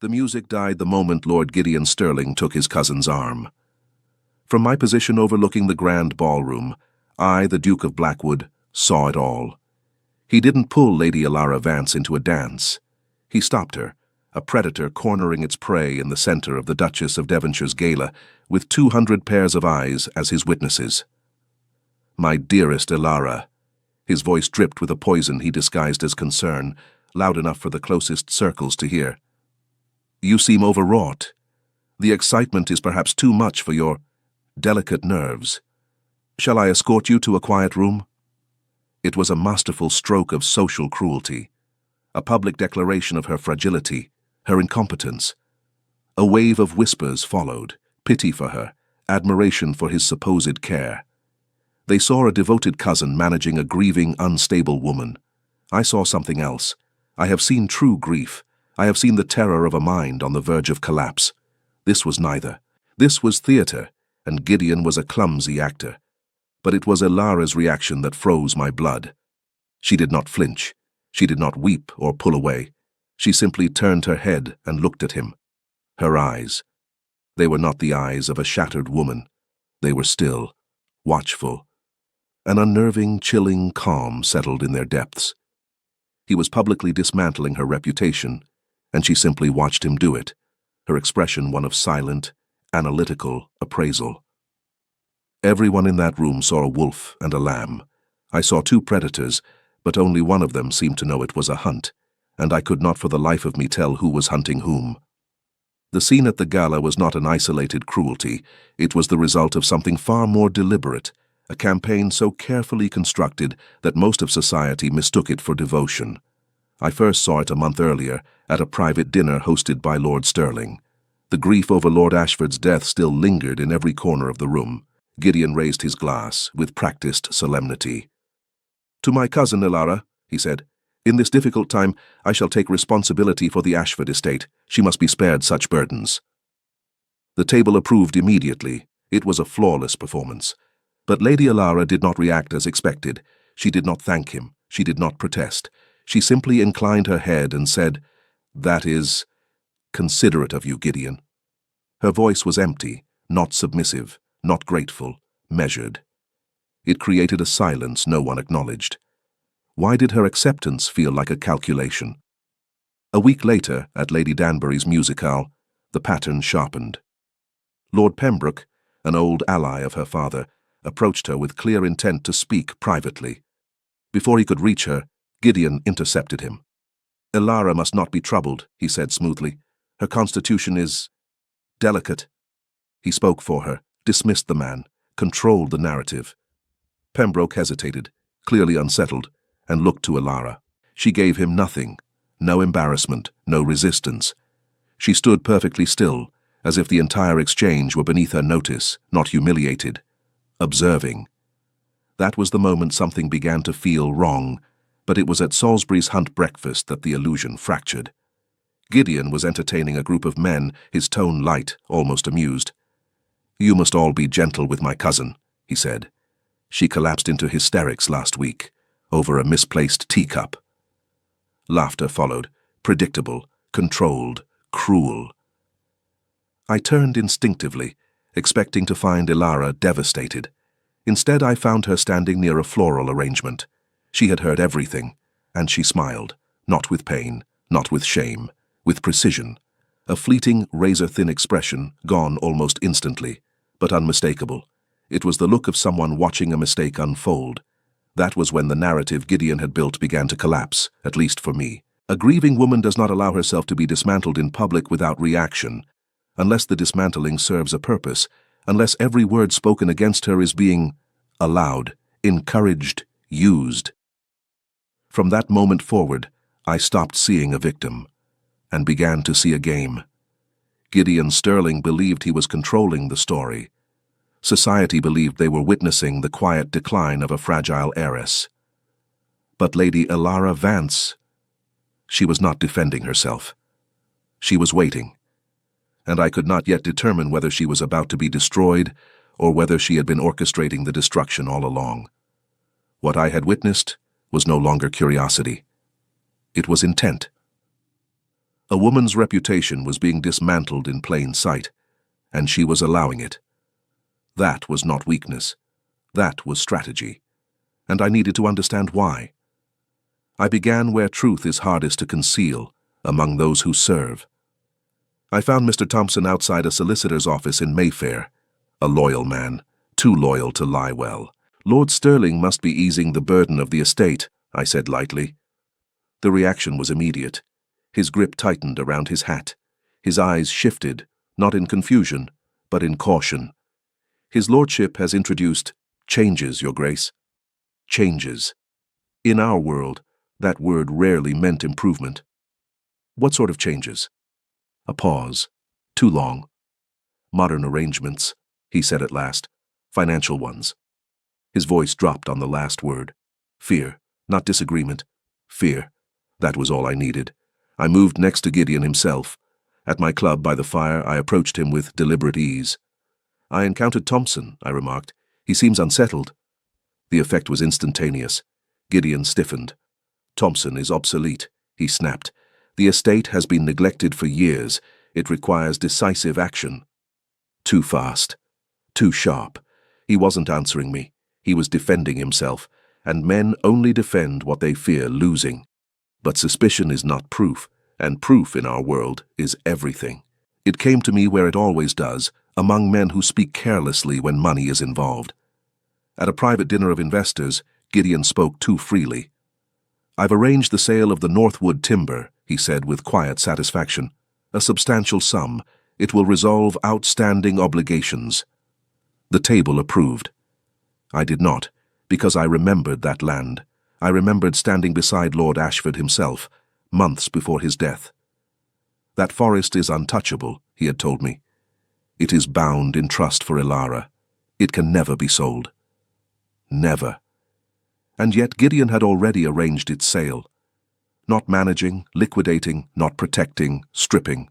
The music died the moment Lord Gideon Stirling took his cousin's arm. From my position overlooking the grand ballroom, I, the Duke of Blackwood, saw it all. He didn't pull Lady Alara Vance into a dance. He stopped her, a predator cornering its prey in the center of the Duchess of Devonshire's gala, with 200 pairs of eyes as his witnesses. "My dearest Alara," his voice dripped with a poison he disguised as concern, loud enough for the closest circles to hear. "You seem overwrought. The excitement is perhaps too much for your delicate nerves. Shall I escort you to a quiet room?" It was a masterful stroke of social cruelty, a public declaration of her fragility, her incompetence. A wave of whispers followed, pity for her, admiration for his supposed care. They saw a devoted cousin managing a grieving, unstable woman. I saw something else. I have seen true grief. I have seen the terror of a mind on the verge of collapse. This was neither. This was theater, and Gideon was a clumsy actor. But it was Alara's reaction that froze my blood. She did not flinch. She did not weep or pull away. She simply turned her head and looked at him. Her eyes. They were not the eyes of a shattered woman. They were still, watchful. An unnerving, chilling calm settled in their depths. He was publicly dismantling her reputation, and she simply watched him do it, her expression one of silent, analytical appraisal. Everyone in that room saw a wolf and a lamb. I saw two predators, but only one of them seemed to know it was a hunt, and I could not for the life of me tell who was hunting whom. The scene at the gala was not an isolated cruelty. It was the result of something far more deliberate, a campaign so carefully constructed that most of society mistook it for devotion. I first saw it a month earlier at a private dinner hosted by Lord Stirling. The grief over Lord Ashford's death still lingered in every corner of the room. Gideon raised his glass with practiced solemnity. "To my cousin Alara," he said, "in this difficult time I shall take responsibility for the Ashford estate. She must be spared such burdens." The table approved immediately. It was a flawless performance. But Lady Alara did not react as expected. She did not thank him. She did not protest. She simply inclined her head and said, "That is considerate of you, Gideon." Her voice was empty, not submissive, not grateful, measured. It created a silence no one acknowledged. Why did her acceptance feel like a calculation? A week later, at Lady Danbury's musicale, the pattern sharpened. Lord Pembroke, an old ally of her father, approached her with clear intent to speak privately. Before he could reach her, Gideon intercepted him. "Alara must not be troubled," he said smoothly. "Her constitution is delicate." He spoke for her, dismissed the man, controlled the narrative. Pembroke hesitated, clearly unsettled, and looked to Alara. She gave him nothing, no embarrassment, no resistance. She stood perfectly still, as if the entire exchange were beneath her notice, not humiliated. Observing. That was the moment something began to feel wrong, but it was at Salisbury's hunt breakfast that the illusion fractured. Gideon was entertaining a group of men, his tone light, almost amused. "You must all be gentle with my cousin," he said. "She collapsed into hysterics last week, over a misplaced teacup." Laughter followed, predictable, controlled, cruel. I turned instinctively, expecting to find Alara devastated. Instead, I found her standing near a floral arrangement. She had heard everything, and she smiled, not with pain, not with shame, with precision. A fleeting, razor-thin expression, gone almost instantly, but unmistakable. It was the look of someone watching a mistake unfold. That was when the narrative Gideon had built began to collapse, at least for me. A grieving woman does not allow herself to be dismantled in public without reaction, unless the dismantling serves a purpose, unless every word spoken against her is being allowed, encouraged, used. From that moment forward, I stopped seeing a victim and began to see a game. Gideon Stirling believed he was controlling the story. Society believed they were witnessing the quiet decline of a fragile heiress. But Lady Alara Vance, she was not defending herself. She was waiting, and I could not yet determine whether she was about to be destroyed or whether she had been orchestrating the destruction all along. What I had witnessed was no longer curiosity. It was intent. A woman's reputation was being dismantled in plain sight, and she was allowing it. That was not weakness. That was strategy. And I needed to understand why. I began where truth is hardest to conceal, among those who serve. I found Mr. Thompson outside a solicitor's office in Mayfair. A loyal man, too loyal to lie well. Lord Stirling must be easing the burden of the estate, I said lightly. The reaction was immediate. His grip tightened around his hat. His eyes shifted, not in confusion, but in caution. His lordship has introduced changes, Your Grace. Changes. In our world, that word rarely meant improvement. What sort of changes? A pause. Too long. Modern arrangements, he said at last. Financial ones. His voice dropped on the last word. Fear, not disagreement. Fear. That was all I needed. I moved next to Gideon himself. At my club by the fire, I approached him with deliberate ease. I encountered Thompson, I remarked. He seems unsettled. The effect was instantaneous. Gideon stiffened. Thompson is obsolete, he snapped. The estate has been neglected for years. It requires decisive action. Too fast. Too sharp. He wasn't answering me. He was defending himself, and men only defend what they fear losing. But suspicion is not proof, and proof in our world is everything. It came to me where it always does, among men who speak carelessly when money is involved. At a private dinner of investors, Gideon spoke too freely. I've arranged the sale of the Northwood timber, he said with quiet satisfaction. A substantial sum. It will resolve outstanding obligations. The table approved. I did not, because I remembered that land. I remembered standing beside Lord Ashford himself, months before his death. That forest is untouchable, he had told me. It is bound in trust for Ilara. It can never be sold. Never. And yet Gideon had already arranged its sale. Not managing, liquidating, not protecting, stripping.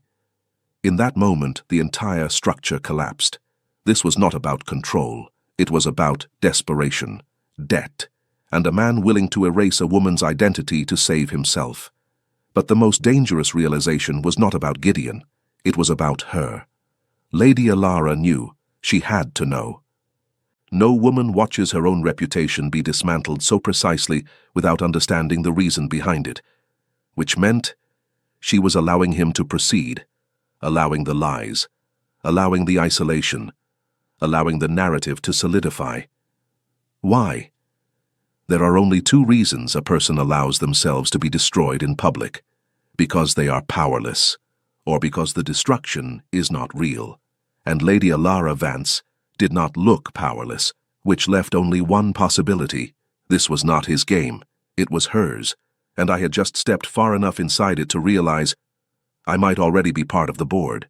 In that moment, the entire structure collapsed. This was not about control. It was about desperation, debt, and a man willing to erase a woman's identity to save himself. But the most dangerous realization was not about Gideon. It was about her. Lady Ilara knew. She had to know. No woman watches her own reputation be dismantled so precisely without understanding the reason behind it, which meant she was allowing him to proceed, allowing the lies, allowing the isolation, allowing the narrative to solidify. Why? There are only two reasons a person allows themselves to be destroyed in public: because they are powerless, or because the destruction is not real. And Lady Ilara Vance did not look powerless, which left only one possibility. This was not his game. It was hers, and I had just stepped far enough inside it to realize I might already be part of the board.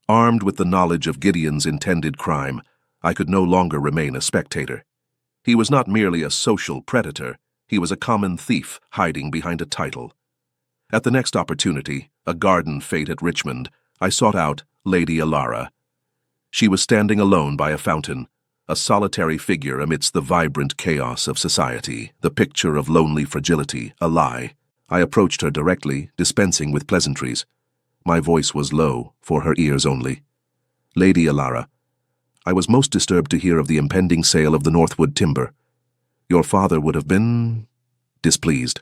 Armed with the knowledge of Gideon's intended crime, I could no longer remain a spectator. He was not merely a social predator, he was a common thief hiding behind a title. At the next opportunity, a garden fete at Richmond, I sought out Lady Ilara. She was standing alone by a fountain, a solitary figure amidst the vibrant chaos of society, the picture of lonely fragility, a lie. I approached her directly, dispensing with pleasantries. My voice was low, for her ears only. Lady Ilara, I was most disturbed to hear of the impending sale of the Northwood timber. Your father would have been displeased.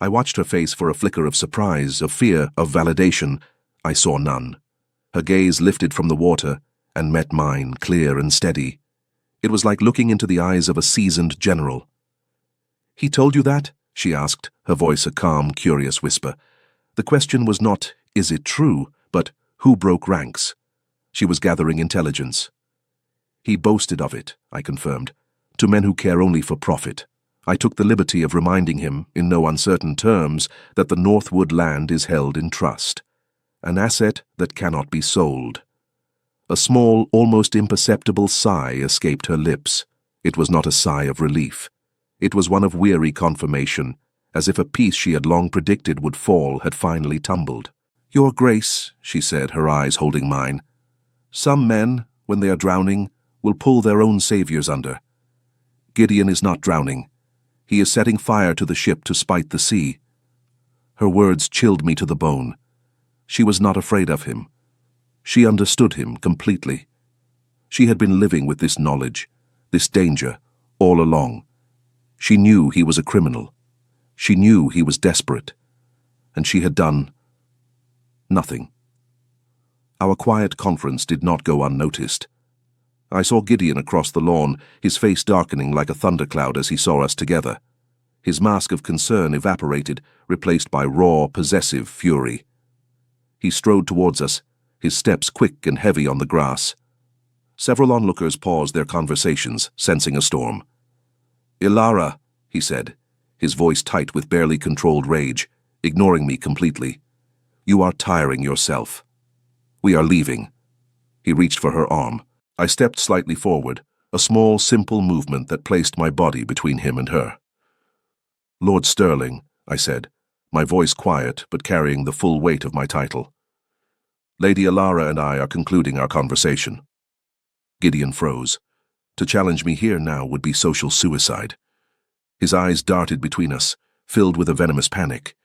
I watched her face for a flicker of surprise, of fear, of validation. I saw none. Her gaze lifted from the water and met mine, clear and steady. It was like looking into the eyes of a seasoned general. He told you that? She asked, her voice a calm, curious whisper. The question was not, is it true, but who broke ranks? She was gathering intelligence. He boasted of it, I confirmed, to men who care only for profit. I took the liberty of reminding him, in no uncertain terms, that the Northwood land is held in trust, an asset that cannot be sold. A small, almost imperceptible sigh escaped her lips. It was not a sigh of relief. It was one of weary confirmation, as if a piece she had long predicted would fall had finally tumbled. Your Grace, she said, her eyes holding mine, some men, when they are drowning, will pull their own saviors under. Gideon is not drowning. He is setting fire to the ship to spite the sea. Her words chilled me to the bone. She was not afraid of him. She understood him completely. She had been living with this knowledge, this danger, all along. She knew he was a criminal. She knew he was desperate. And she had done nothing. Our quiet conference did not go unnoticed. I saw Gideon across the lawn, his face darkening like a thundercloud as he saw us together. His mask of concern evaporated, replaced by raw, possessive fury. He strode towards us, his steps quick and heavy on the grass. Several onlookers paused their conversations, sensing a storm. "Ilara," he said, his voice tight with barely controlled rage, ignoring me completely. "You are tiring yourself. We are leaving." He reached for her arm. I stepped slightly forward, a small, simple movement that placed my body between him and her. "Lord Sterling," I said, my voice quiet but carrying the full weight of my title. "Lady Ilara and I are concluding our conversation." Gideon froze. To challenge me here now would be social suicide. His eyes darted between us, filled with a venomous panic.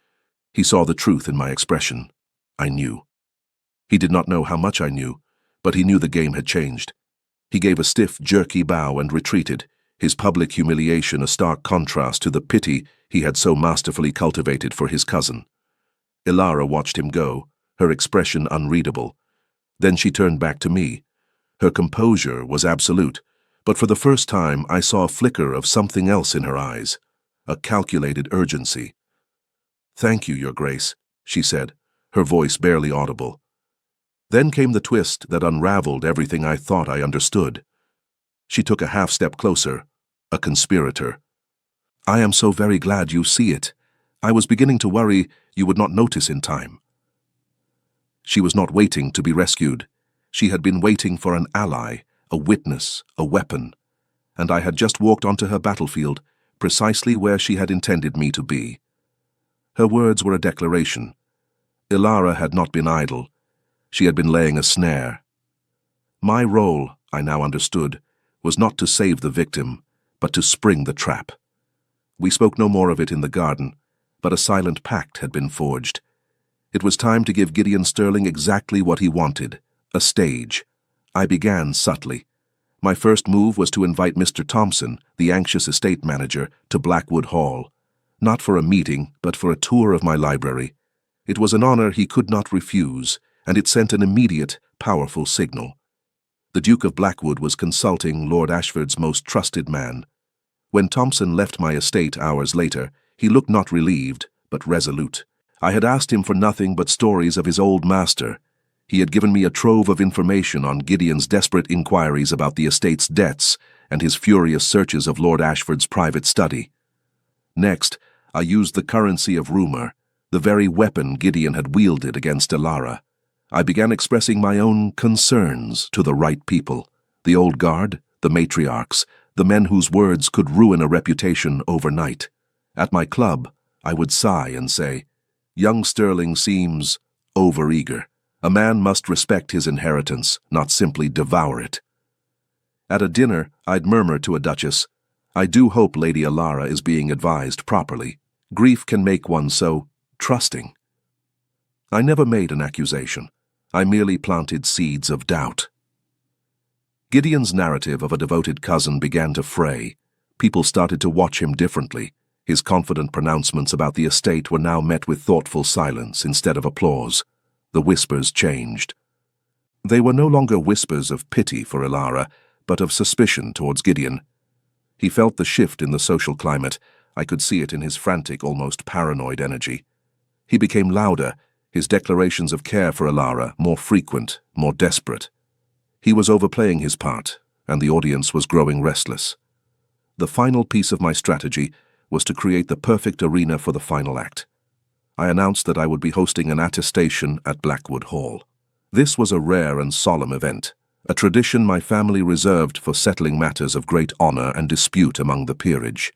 He saw the truth in my expression. I knew. He did not know how much I knew, but he knew the game had changed. He gave a stiff, jerky bow and retreated, his public humiliation a stark contrast to the pity he had so masterfully cultivated for his cousin. Ilara watched him go, her expression unreadable. Then she turned back to me. Her composure was absolute, but for the first time I saw a flicker of something else in her eyes, a calculated urgency. "Thank you, Your Grace," she said, her voice barely audible. Then came the twist that unraveled everything I thought I understood. She took a half-step closer, a conspirator. "I am so very glad you see it. I was beginning to worry you would not notice in time." She was not waiting to be rescued. She had been waiting for an ally, a witness, a weapon, and I had just walked onto her battlefield, precisely where she had intended me to be. Her words were a declaration. Ilara had not been idle. She had been laying a snare. My role, I now understood, was not to save the victim, but to spring the trap. We spoke no more of it in the garden, but a silent pact had been forged. It was time to give Gideon Sterling exactly what he wanted, a stage. I began subtly. My first move was to invite Mr. Thompson, the anxious estate manager, to Blackwood Hall. Not for a meeting, but for a tour of my library. It was an honor he could not refuse, and it sent an immediate, powerful signal. The Duke of Blackwood was consulting Lord Ashford's most trusted man. When Thompson left my estate hours later, he looked not relieved, but resolute. I had asked him for nothing but stories of his old master. He had given me a trove of information on Gideon's desperate inquiries about the estate's debts and his furious searches of Lord Ashford's private study. Next, I used the currency of rumor, the very weapon Gideon had wielded against Ilara. I began expressing my own concerns to the right people, the old guard, the matriarchs, the men whose words could ruin a reputation overnight. At my club, I would sigh and say, "Young Sterling seems overeager. A man must respect his inheritance, not simply devour it." At a dinner, I'd murmur to a duchess, "I do hope Lady Ilara is being advised properly. Grief can make one so trusting." I never made an accusation. I merely planted seeds of doubt. Gideon's narrative of a devoted cousin began to fray. People started to watch him differently. His confident pronouncements about the estate were now met with thoughtful silence instead of applause. The whispers changed. They were no longer whispers of pity for Ilara, but of suspicion towards Gideon. He felt the shift in the social climate. I could see it in his frantic, almost paranoid energy. He became louder, his declarations of care for Ilara more frequent, more desperate. He was overplaying his part, and the audience was growing restless. The final piece of my strategy was to create the perfect arena for the final act. I announced that I would be hosting an attestation at Blackwood Hall. This was a rare and solemn event, a tradition my family reserved for settling matters of great honor and dispute among the peerage.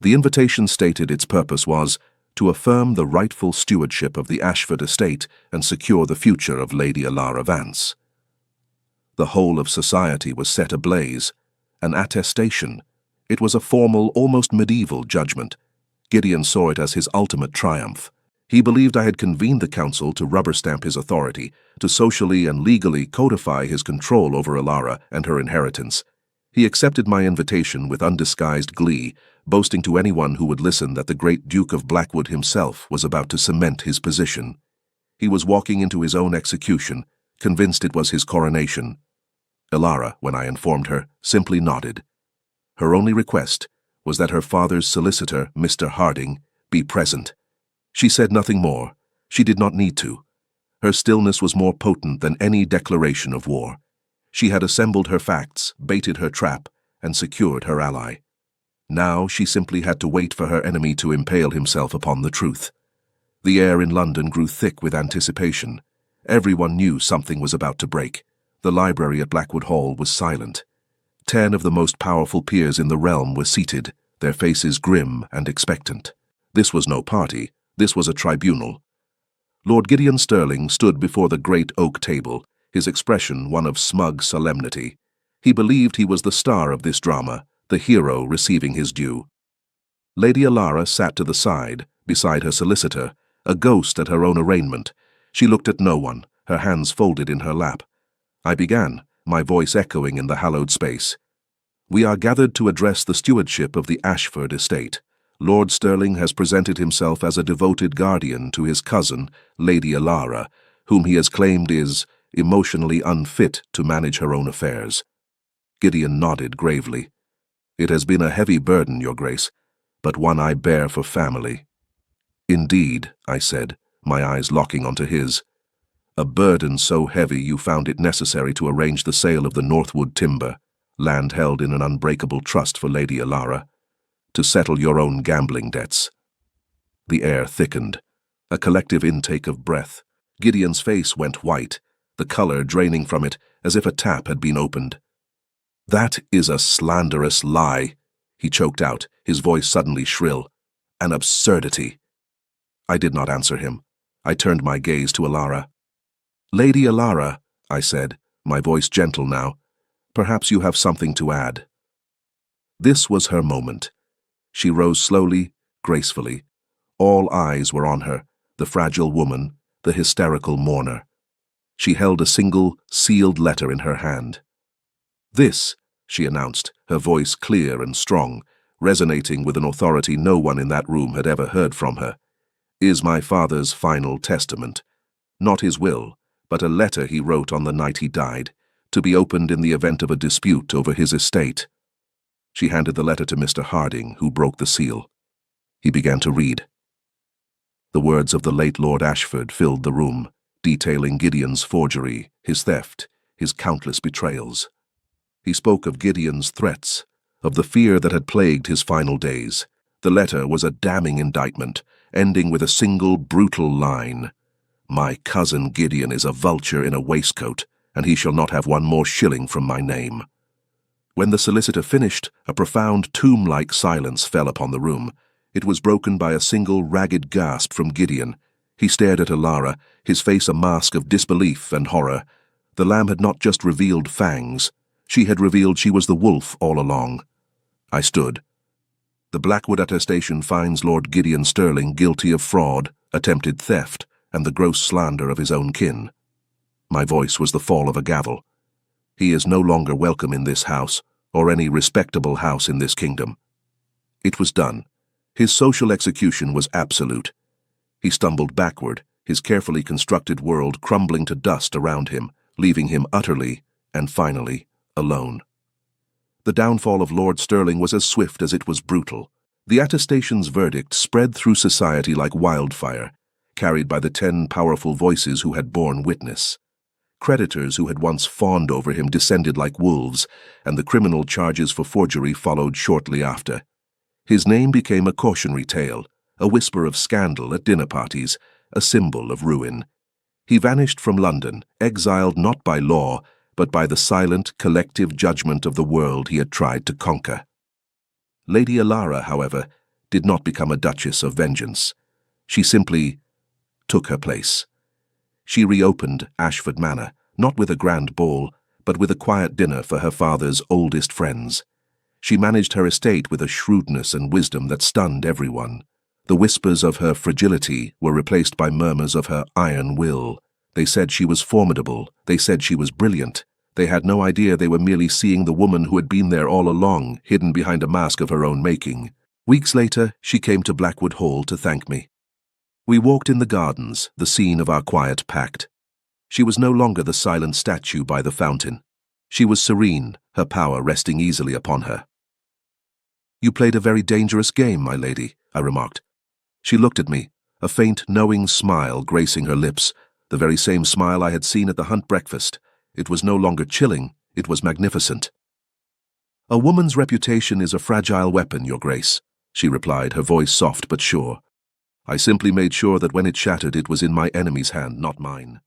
The invitation stated its purpose was to affirm the rightful stewardship of the Ashford estate and secure the future of Lady Ilara Vance. The whole of society was set ablaze. An attestation. It was a formal, almost medieval judgment. Gideon saw it as his ultimate triumph. He believed I had convened the council to rubber-stamp his authority, to socially and legally codify his control over Alara and her inheritance. He accepted my invitation with undisguised glee, boasting to anyone who would listen that the great Duke of Blackwood himself was about to cement his position. He was walking into his own execution, convinced it was his coronation. Alara, when I informed her, simply nodded. Her only request was that her father's solicitor, Mr. Harding, be present. She said nothing more. She did not need to. Her stillness was more potent than any declaration of war. She had assembled her facts, baited her trap, and secured her ally. Now she simply had to wait for her enemy to impale himself upon the truth. The air in London grew thick with anticipation. Everyone knew something was about to break. The library at Blackwood Hall was silent. 10 of the most powerful peers in the realm were seated, their faces grim and expectant. This was no party. This was a tribunal. Lord Gideon Stirling stood before the great oak table, his expression one of smug solemnity. He believed he was the star of this drama, the hero receiving his due. Lady Alara sat to the side, beside her solicitor, a ghost at her own arraignment. She looked at no one, her hands folded in her lap. I began, my voice echoing in the hallowed space. We are gathered to address the stewardship of the Ashford estate. Lord Stirling has presented himself as a devoted guardian to his cousin, Lady Alara, whom he has claimed is emotionally unfit to manage her own affairs. Gideon nodded gravely. It has been a heavy burden, Your Grace, but one I bear for family. Indeed, I said, my eyes locking onto his. A burden so heavy you found it necessary to arrange the sale of the Northwood timber, land held in an unbreakable trust for Lady Alara, to settle your own gambling debts. The air thickened, a collective intake of breath. Gideon's face went white, the color draining from it as if a tap had been opened. That is a slanderous lie, he choked out, his voice suddenly shrill. An absurdity. I did not answer him. I turned my gaze to Alara. Lady Alara, I said, my voice gentle now, perhaps you have something to add. This was her moment. She rose slowly, gracefully. All eyes were on her, the fragile woman, the hysterical mourner. She held a single, sealed letter in her hand. This, she announced, her voice clear and strong, resonating with an authority no one in that room had ever heard from her, is my father's final testament. Not his will, but a letter he wrote on the night he died, to be opened in the event of a dispute over his estate. She handed the letter to Mr. Harding, who broke the seal. He began to read. The words of the late Lord Ashford filled the room, detailing Gideon's forgery, his theft, his countless betrayals. He spoke of Gideon's threats, of the fear that had plagued his final days. The letter was a damning indictment, ending with a single brutal line. My cousin Gideon is a vulture in a waistcoat, and he shall not have one more shilling from my name. When the solicitor finished, a profound tomb-like silence fell upon the room. It was broken by a single ragged gasp from Gideon. He stared at Alara, his face a mask of disbelief and horror. The lamb had not just revealed fangs. She had revealed she was the wolf all along. I stood. The Blackwood attestation finds Lord Gideon Stirling guilty of fraud, attempted theft, and the gross slander of his own kin. My voice was the fall of a gavel. He is no longer welcome in this house, or any respectable house in this kingdom. It was done. His social execution was absolute. He stumbled backward, his carefully constructed world crumbling to dust around him, leaving him utterly, and finally, alone. The downfall of Lord Stirling was as swift as it was brutal. The attestation's verdict spread through society like wildfire, carried by the 10 powerful voices who had borne witness. Creditors who had once fawned over him descended like wolves, and the criminal charges for forgery followed shortly after. His name became a cautionary tale, a whisper of scandal at dinner parties, a symbol of ruin. He vanished from London, exiled not by law, but by the silent, collective judgment of the world he had tried to conquer. Lady Alara, however, did not become a duchess of vengeance. She simply took her place. She reopened Ashford Manor, not with a grand ball, but with a quiet dinner for her father's oldest friends. She managed her estate with a shrewdness and wisdom that stunned everyone. The whispers of her fragility were replaced by murmurs of her iron will. They said she was formidable. They said she was brilliant. They had no idea they were merely seeing the woman who had been there all along, hidden behind a mask of her own making. Weeks later, she came to Blackwood Hall to thank me. We walked in the gardens, the scene of our quiet pact. She was no longer the silent statue by the fountain. She was serene, her power resting easily upon her. "You played a very dangerous game, my lady," I remarked. She looked at me, a faint, knowing smile gracing her lips, the very same smile I had seen at the hunt breakfast. It was no longer chilling, it was magnificent. "A woman's reputation is a fragile weapon, Your Grace," she replied, her voice soft but sure. "I simply made sure that when it shattered it was in my enemy's hand, not mine."